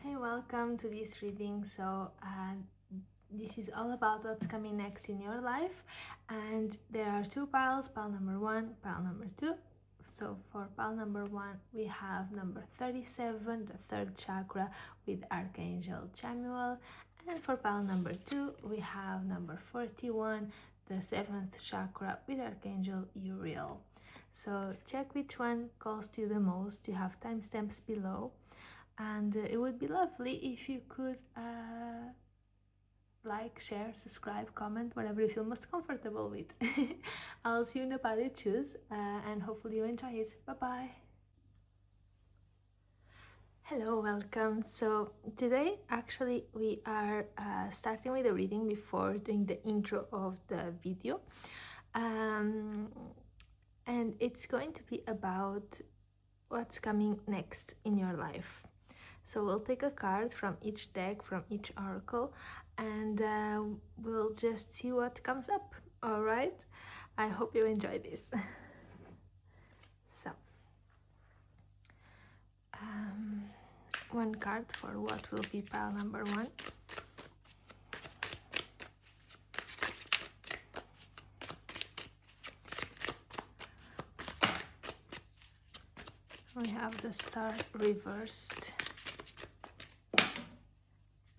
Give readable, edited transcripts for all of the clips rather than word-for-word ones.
Hi, welcome to this reading. This is all about what's coming next in your life, and there are two piles, pile number 1, pile number 2. So for pile number 1 we have number 37, the third chakra, with Archangel Chamuel, and for pile number 2 we have number 41, the seventh chakra, with Archangel Uriel. So check which one calls to you the most. You have timestamps below, and it would be lovely if you could like, share, subscribe, comment, whatever you feel most comfortable with. I'll see you in the pile you choose, and hopefully you enjoy it. Bye bye. Hello, welcome. So today actually we are starting with a reading before doing the intro of the video, and it's going to be about what's coming next in your life. So we'll take a card from each deck, from each oracle, and we'll just see what comes up. All right, I hope you enjoy this. So one card for what will be pile number 1. We have the Star reversed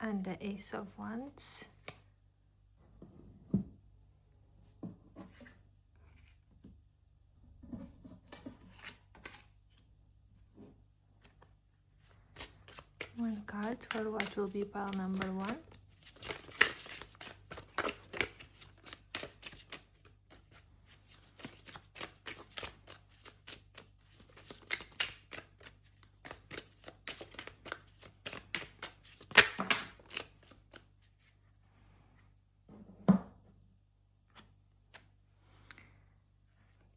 and the Ace of Wands. One card for what will be pile number 1.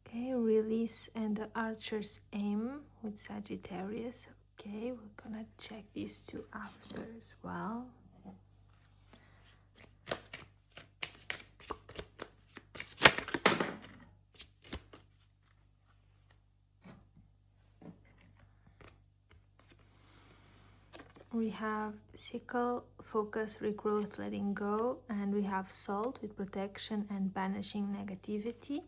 Okay, Release and the Archer's Aim with Sagittarius. Okay, we're gonna check these two after as well. We have Sickle, Focus, Regrowth, Letting Go, and we have Salt with Protection and Banishing Negativity.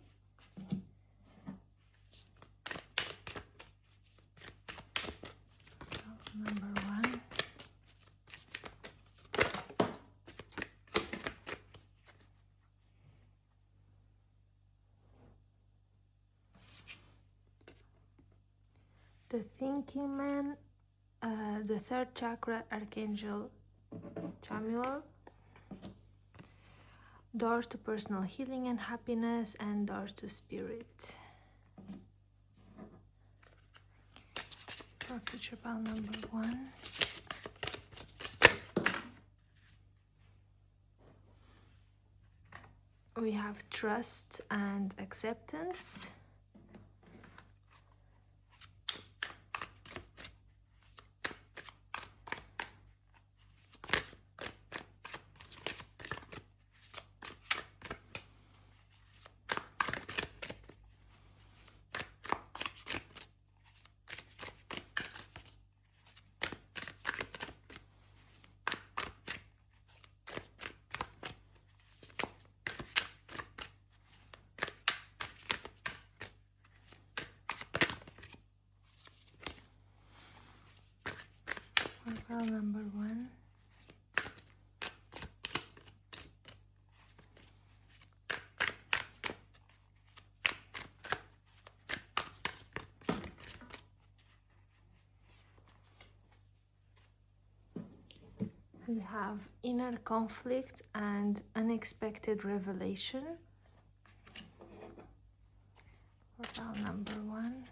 Number 1. The Thinking Man, the third chakra, Archangel Chamuel. Doors to personal healing and happiness, and doors to spirit. For future pile number 1. We have Trust and Acceptance. Pile number 1. We have Inner Conflict and Unexpected Revelation. For pile number 1.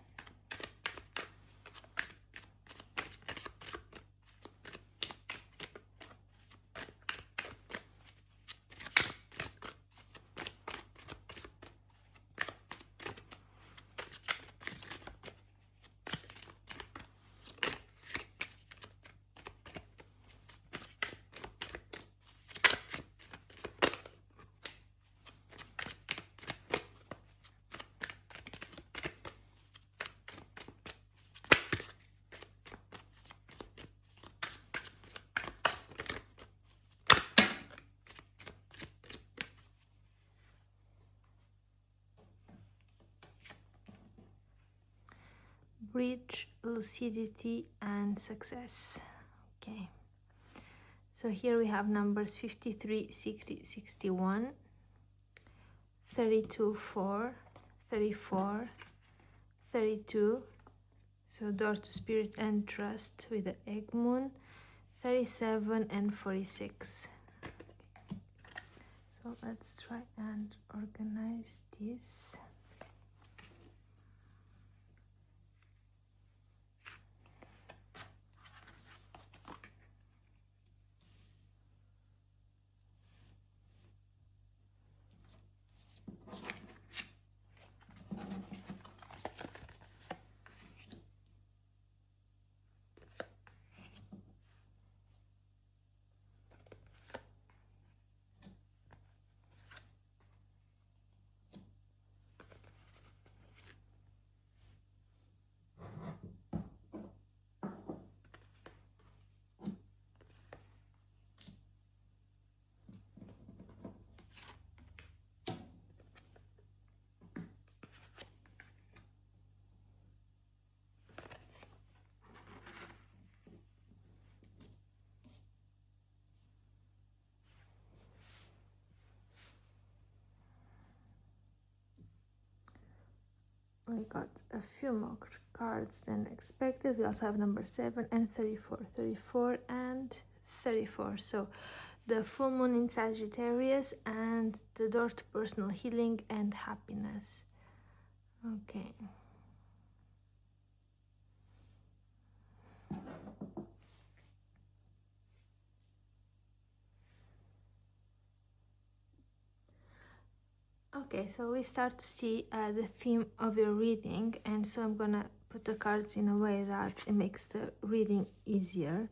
reach, lucidity, and success. Okay, so here we have numbers 53, 60, 61, 32, 4, 34, 32, so door to spirit and trust with the egg moon, 37 and 46. So let's try and organize this. We got a few more cards than expected. We also have number 7 and 34, 34 and 34. So the full moon in Sagittarius and the door to personal healing and happiness. Okay. Okay, so we start to see the theme of your reading, and so I'm gonna put the cards in a way that it makes the reading easier.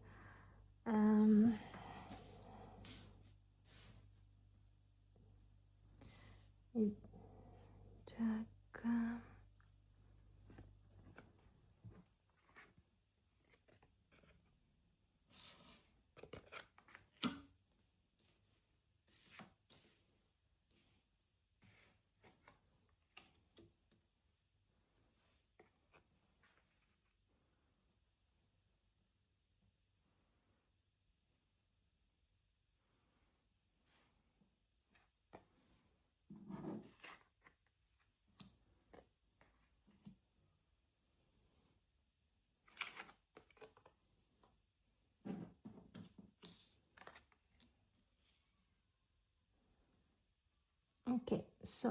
Okay, so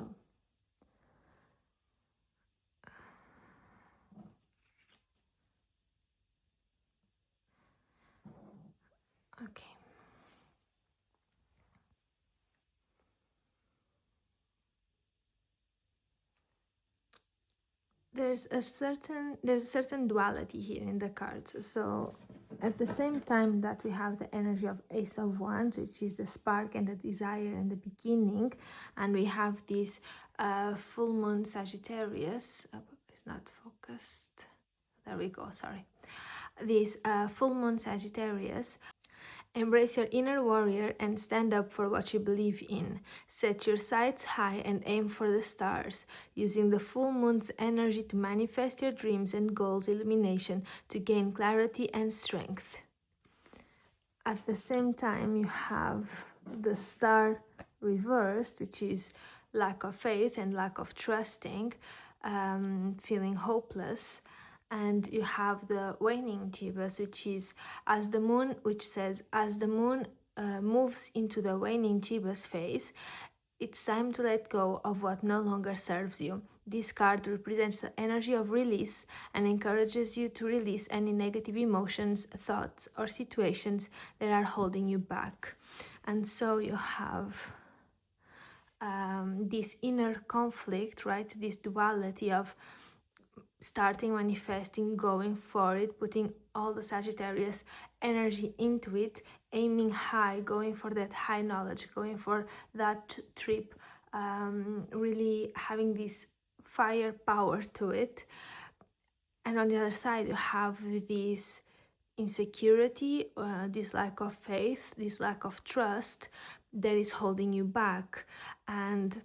okay. There's a certain duality here in the cards. So at the same time that we have the energy of Ace of Wands, which is the spark and the desire and the beginning, and we have this full moon Sagittarius. It's not focused. There we go. Sorry. This full moon Sagittarius. Embrace your inner warrior and stand up for what you believe in. Set your sights high and aim for the stars, using the full moon's energy to manifest your dreams and goals, illumination to gain clarity and strength. At the same time, you have the star reversed, which is lack of faith and lack of trusting, feeling hopeless. And you have the waning Jivas, which is as the moon, which says as the moon moves into the waning Jivas phase, it's time to let go of what no longer serves you. This card represents the energy of release and encourages you to release any negative emotions, thoughts, or situations that are holding you back. And so you have this inner conflict, right? This duality of starting manifesting, going for it, putting all the Sagittarius energy into it, aiming high, going for that high knowledge, going for that trip, really having this fire power to it. And on the other side, you have this insecurity, this lack of faith, this lack of trust that is holding you back. And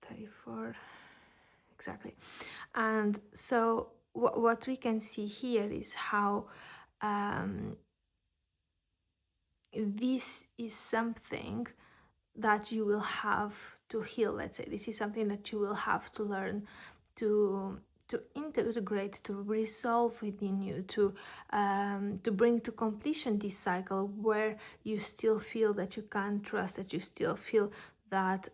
34. exactly. And so what we can see here is how this is something that you will have to heal. Let's say this is something that you will have to learn to integrate, to resolve within you, to bring to completion this cycle where you still feel that you can't trust, that you still feel that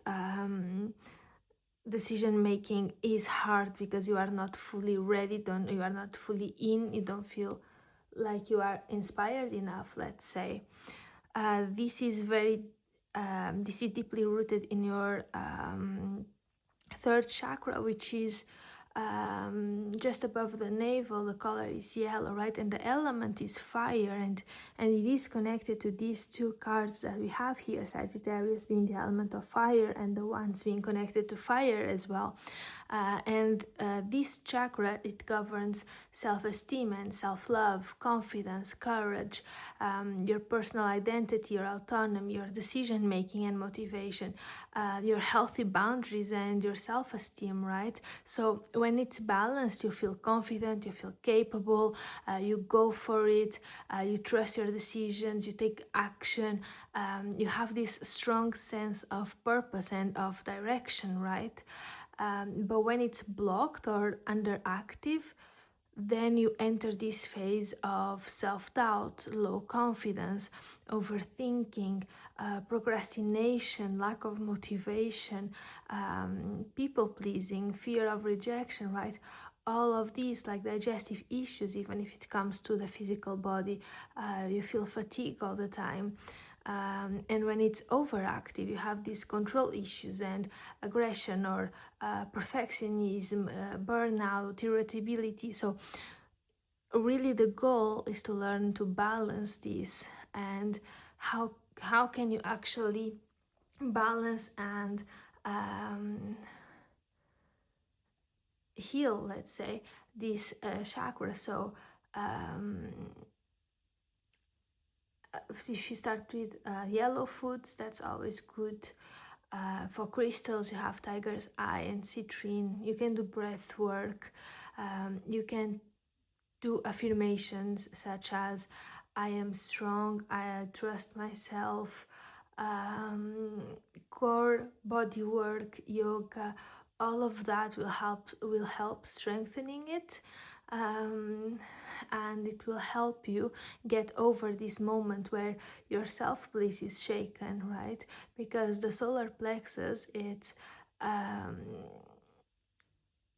decision making is hard because you are not fully ready, you are not fully in, you don't feel like you are inspired enough, let's say. This is deeply rooted in your third chakra, which is just above the navel. The color is yellow, right? And the element is fire, and it is connected to these two cards that we have here, Sagittarius being the element of fire and the ones being connected to fire as well. And this chakra, it governs self-esteem and self-love, confidence, courage, your personal identity, your autonomy, your decision-making and motivation, your healthy boundaries and your self-esteem, right? So when it's balanced, you feel confident, you feel capable, you go for it, you trust your decisions, you take action, you have this strong sense of purpose and of direction, right? But when it's blocked or underactive, then you enter this phase of self-doubt, low confidence, overthinking, procrastination, lack of motivation, people-pleasing, fear of rejection, right? All of these, like digestive issues, even if it comes to the physical body, you feel fatigue all the time. And when it's overactive, you have these control issues and aggression or perfectionism, burnout, irritability. So really the goal is to learn to balance this. And how can you actually balance and heal, let's say, this chakra? So if you start with yellow foods, that's always good. For crystals, you have tiger's eye and citrine. You can do breath work. You can do affirmations such as I am strong, I trust myself. Core body work, yoga, all of that will help strengthening it. And it will help you get over this moment where your self-belief is shaken, right? Because the solar plexus, it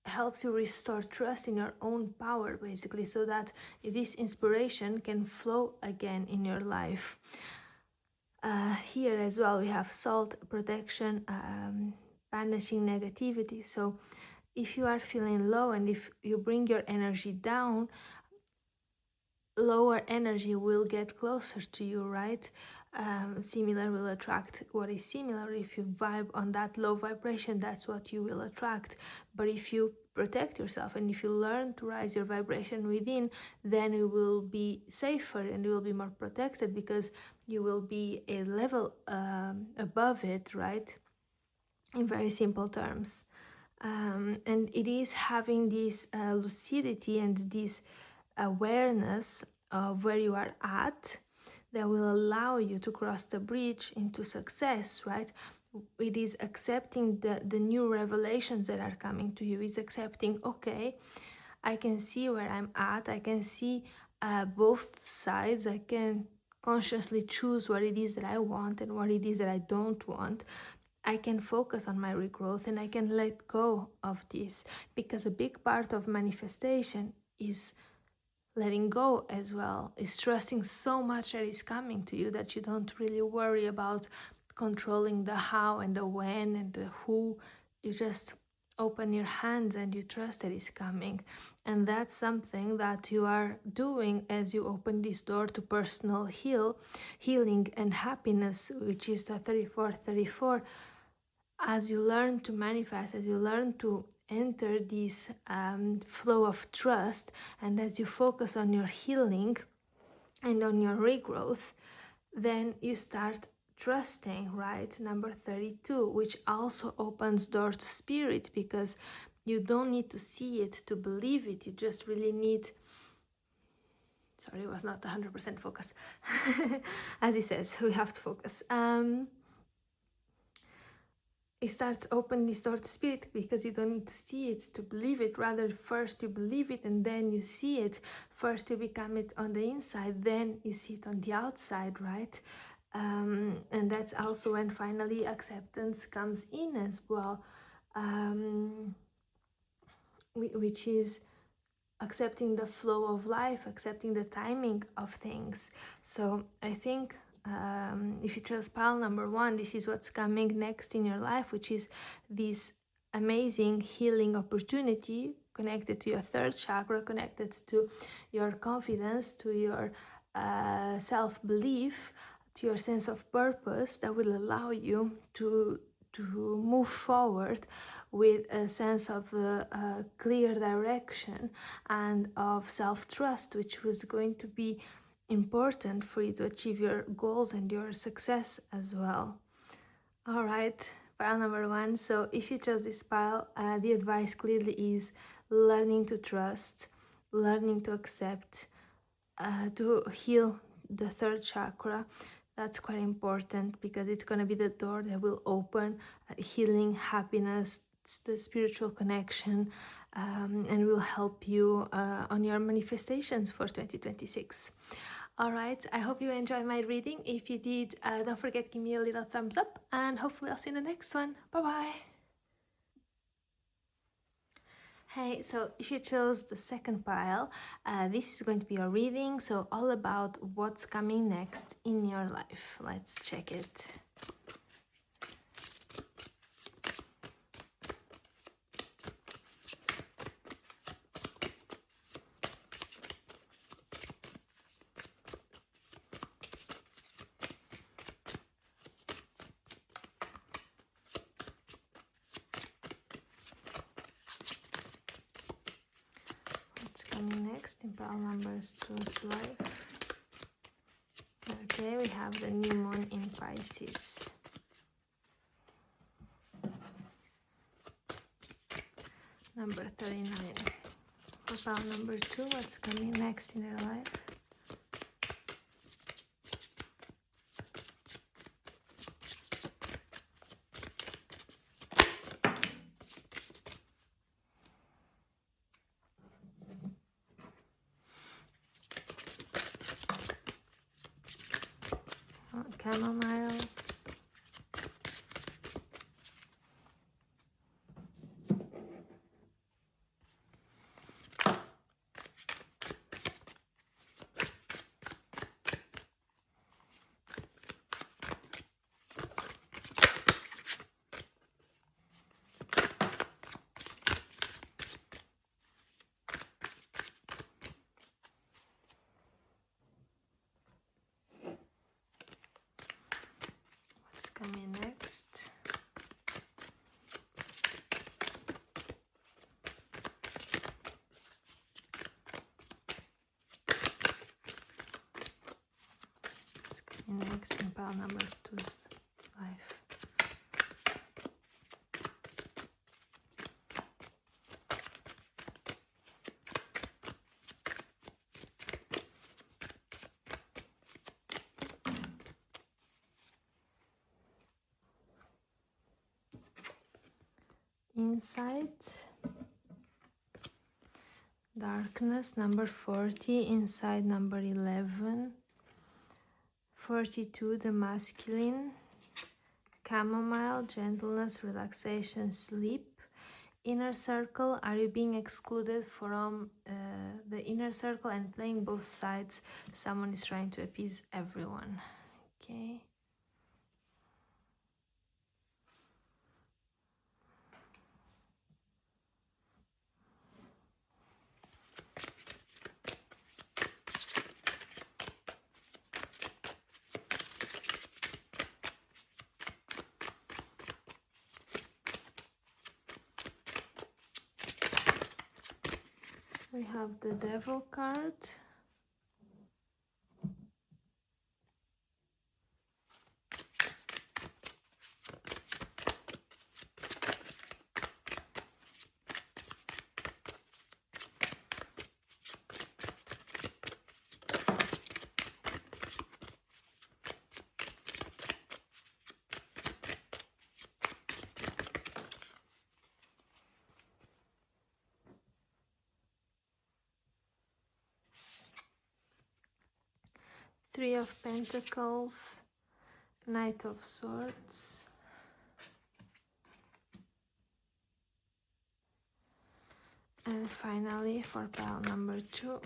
helps you restore trust in your own power, basically, so that this inspiration can flow again in your life. Here as well we have salt protection, banishing negativity. So if you are feeling low and if you bring your energy down, lower energy will get closer to you, right? Similar will attract what is similar. If you vibe on that low vibration, that's what you will attract. But if you protect yourself and if you learn to rise your vibration within, then you will be safer and you will be more protected because you will be a level above it, right? In very simple terms. And it is having this lucidity and this awareness of where you are at that will allow you to cross the bridge into success, right? It is accepting the new revelations that are coming to you. It's accepting, okay, I can see where I'm at, I can see both sides, I can consciously choose what it is that I want and what it is that I don't want. I can focus on my regrowth and I can let go of this, because a big part of manifestation is letting go as well, is trusting so much that is coming to you that you don't really worry about controlling the how and the when and the who. You just open your hands and you trust that is coming. And that's something that you are doing as you open this door to personal healing and happiness, which is the 3434. As you learn to manifest, as you learn to enter this flow of trust, and as you focus on your healing and on your regrowth, then you start trusting, right? Number 32, which also opens door to spirit, because you don't need to see it to believe it. You just really need, sorry, it was not 100% focus. As he says, we have to focus. It starts opening this door to spirit, because you don't need to see it to believe it. Rather, first you believe it and then you see it. First you become it on the inside, then you see it on the outside, right? And that's also when finally acceptance comes in as well, which is accepting the flow of life, accepting the timing of things. So I think if you chose pile number 1, this is what's coming next in your life, which is this amazing healing opportunity connected to your third chakra, connected to your confidence, to your self-belief, to your sense of purpose, that will allow you to move forward with a sense of clear direction and of self-trust, which was going to be important for you to achieve your goals and your success as well. All right, pile number 1. So if you chose this pile, the advice clearly is learning to trust, learning to accept, to heal the third chakra. That's quite important, because it's going to be the door that will open healing, happiness, the spiritual connection, and will help you on your manifestations for 2026. All right, I hope you enjoyed my reading. If you did, don't forget, give me a little thumbs up, and hopefully I'll see you in the next one. Bye-bye. Hey, so if you chose the second pile, this is going to be your reading, so all about what's coming next in your life. Let's check it. Next in pile numbers 2's life. Okay, we have the new moon in Pisces. Number 39. For pile number 2, what's coming next in their life? Chamomile. Coming next. It's coming next in pile number 2's life. Insight, darkness, number 40, inside number 11, 42, the masculine, chamomile, gentleness, relaxation, sleep, inner circle, are you being excluded from the inner circle and playing both sides? Someone is trying to appease everyone. Okay. We have the Devil card. Three of Pentacles, Knight of Swords, and finally for pile number 2,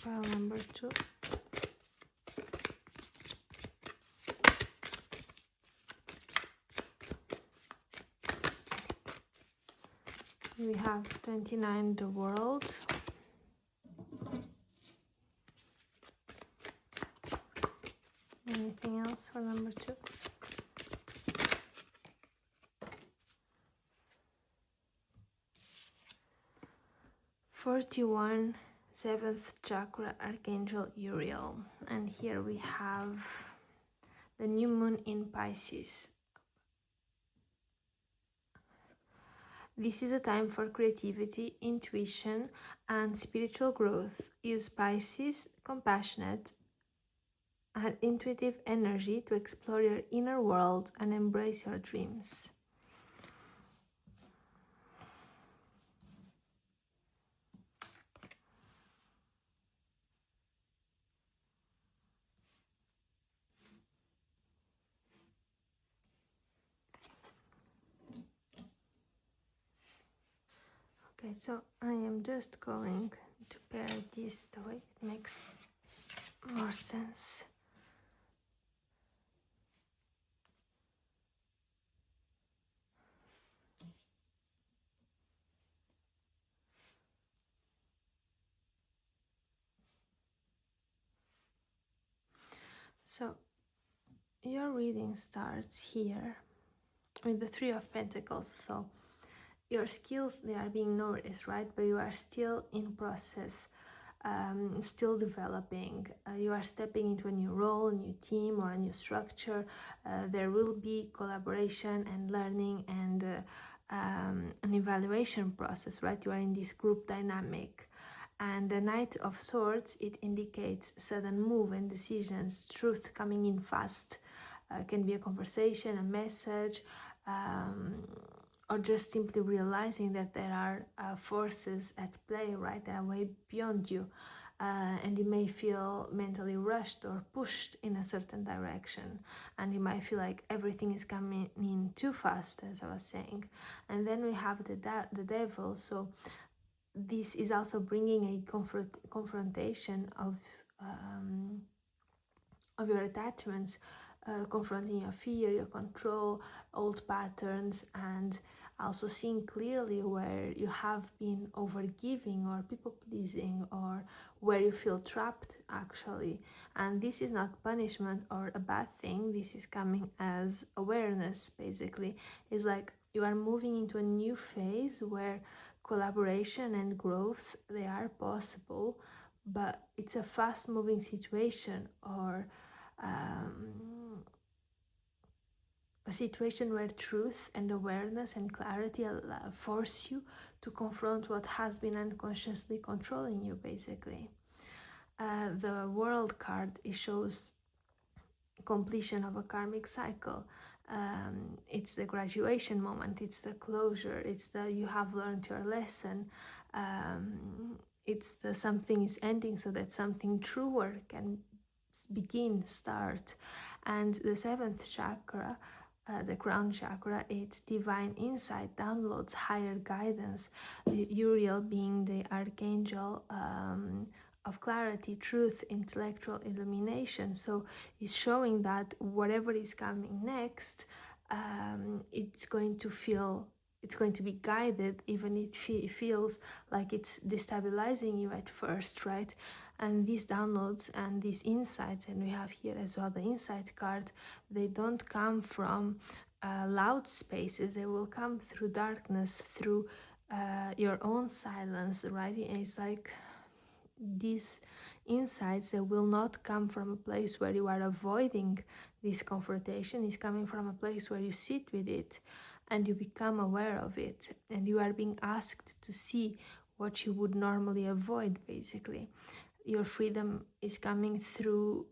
pile number 2, we have 29, the World, anything else for number 2? 41, 7th chakra, Archangel Uriel, and here we have the new moon in Pisces. This is a time for creativity, intuition, and spiritual growth. Use Pisces, compassionate, and intuitive energy to explore your inner world and embrace your dreams. Okay, so I am just going to pair this the way it makes more sense. So your reading starts here with the Three of Pentacles. So your skills, they are being noticed, right? But you are still in process, still developing. You are stepping into a new role, a new team, or a new structure. There will be collaboration and learning and an evaluation process, right? You are in this group dynamic. And the Knight of Swords, it indicates sudden move and decisions, truth coming in fast. Can be a conversation, a message, or just simply realizing that there are forces at play, right, that are way beyond you, and you may feel mentally rushed or pushed in a certain direction, and you might feel like everything is coming in too fast, as I was saying. And then we have the Devil. So this is also bringing a confrontation of your attachments, confronting your fear, your control, old patterns, and also seeing clearly where you have been overgiving or people pleasing, or where you feel trapped actually. And this is not punishment or a bad thing. This is coming as awareness. Basically, it's like you are moving into a new phase where collaboration and growth, they are possible, but it's a fast moving situation, or a situation where truth and awareness and clarity force you to confront what has been unconsciously controlling you, basically. The World card, it shows completion of a karmic cycle. It's the graduation moment, it's the closure, it's the you have learned your lesson. It's the something is ending so that something truer can start. And the 7th chakra, the crown chakra, it's divine insight, downloads, higher guidance. Uriel being the archangel of clarity, truth, intellectual illumination. So it's showing that whatever is coming next, it's going to be guided, even if it feels like it's destabilizing you at first, right? And these downloads and these insights, and we have here as well the insight card, they don't come from loud spaces. They will come through darkness, through your own silence, right? It's like these insights, they will not come from a place where you are avoiding this confrontation. It's coming from a place where you sit with it and you become aware of it, and you are being asked to see what you would normally avoid, basically. Your freedom is coming through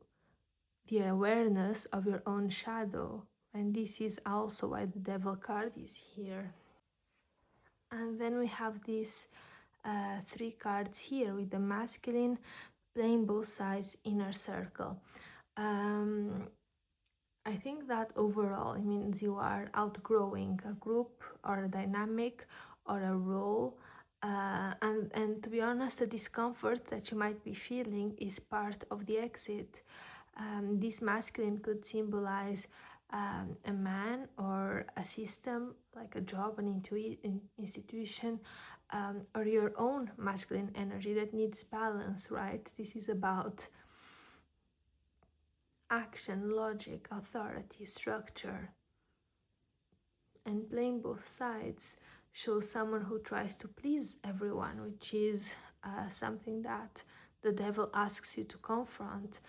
the awareness of your own shadow, and this is also why the devil card is here. And then we have these three cards here with the masculine playing both sides, inner circle. I think that overall it means you are outgrowing a group or a dynamic or a role. And to be honest, the discomfort that you might be feeling is part of the exit. This masculine could symbolize a man or a system, like a job, an institution, or your own masculine energy that needs balance, right? This is about action, logic, authority, structure. And playing both sides shows someone who tries to please everyone, which is something that the devil asks you to confront.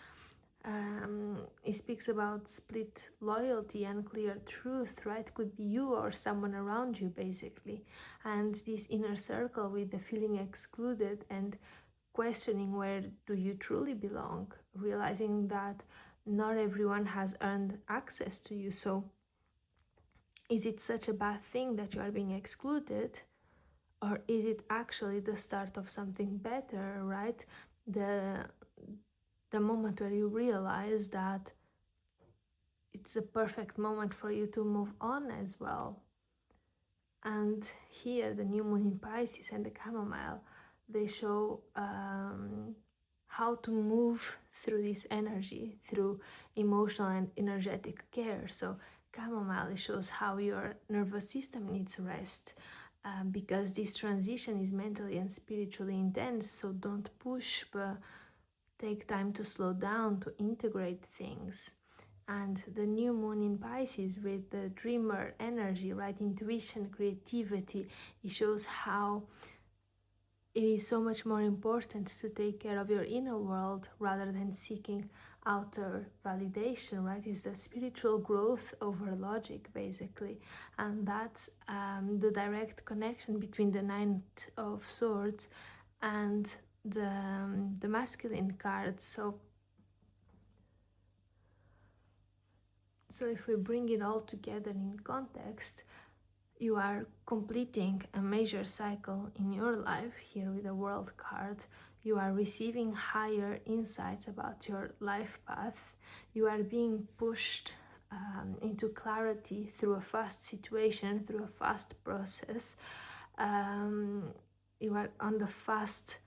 He speaks about split loyalty and clear truth, right? Could be you or someone around you, basically. And this inner circle with the feeling excluded and questioning where do you truly belong, realizing that not everyone has earned access to you. So is it such a bad thing that you are being excluded, or is it actually the start of something better, right? The moment where you realize that it's the perfect moment for you to move on as well. And here the new moon in Pisces and the chamomile, they show how to move through this energy through emotional and energetic care. So chamomile shows how your nervous system needs rest, because this transition is mentally and spiritually intense. So don't push, but take time to slow down, to integrate things. And the new moon in Pisces with the dreamer energy, right? Intuition, creativity, it shows how it is so much more important to take care of your inner world rather than seeking outer validation, right? It's the spiritual growth over logic, basically. And that's the direct connection between the Knight of Swords and the masculine cards. So if we bring it all together in context, you are completing a major cycle in your life here with the World card. You are receiving higher insights about your life path. You are being pushed into clarity through a fast situation, through a fast process. You are on the fast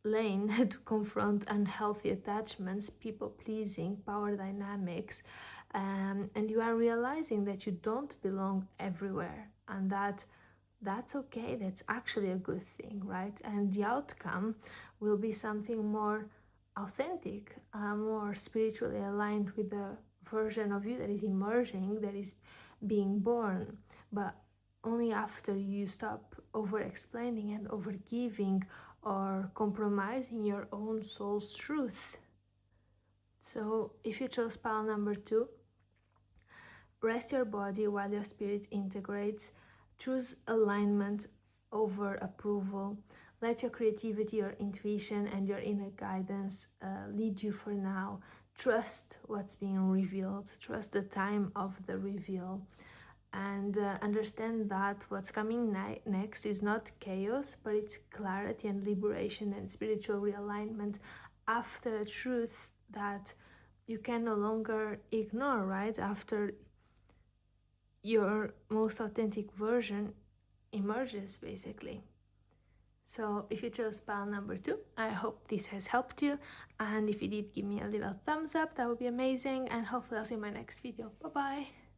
lane to confront unhealthy attachments, people pleasing, power dynamics. And you are realizing that you don't belong everywhere, and that's okay. That's actually a good thing, right? And the outcome will be something more authentic, more spiritually aligned with the version of you that is emerging, that is being born. But only after you stop over explaining and over giving or compromising your own soul's truth. So if you chose pile number 2, rest your body while your spirit integrates. Choose alignment over approval. Let your creativity, your intuition, and your inner guidance lead you for now. Trust what's being revealed. Trust the time of the reveal. And understand that what's coming next is not chaos, but it's clarity and liberation and spiritual realignment after a truth that you can no longer ignore, right? After your most authentic version emerges, basically. So if you chose pile number 2, I hope this has helped you, and if you did, give me a little thumbs up, that would be amazing, and hopefully I'll see you in my next video. Bye bye.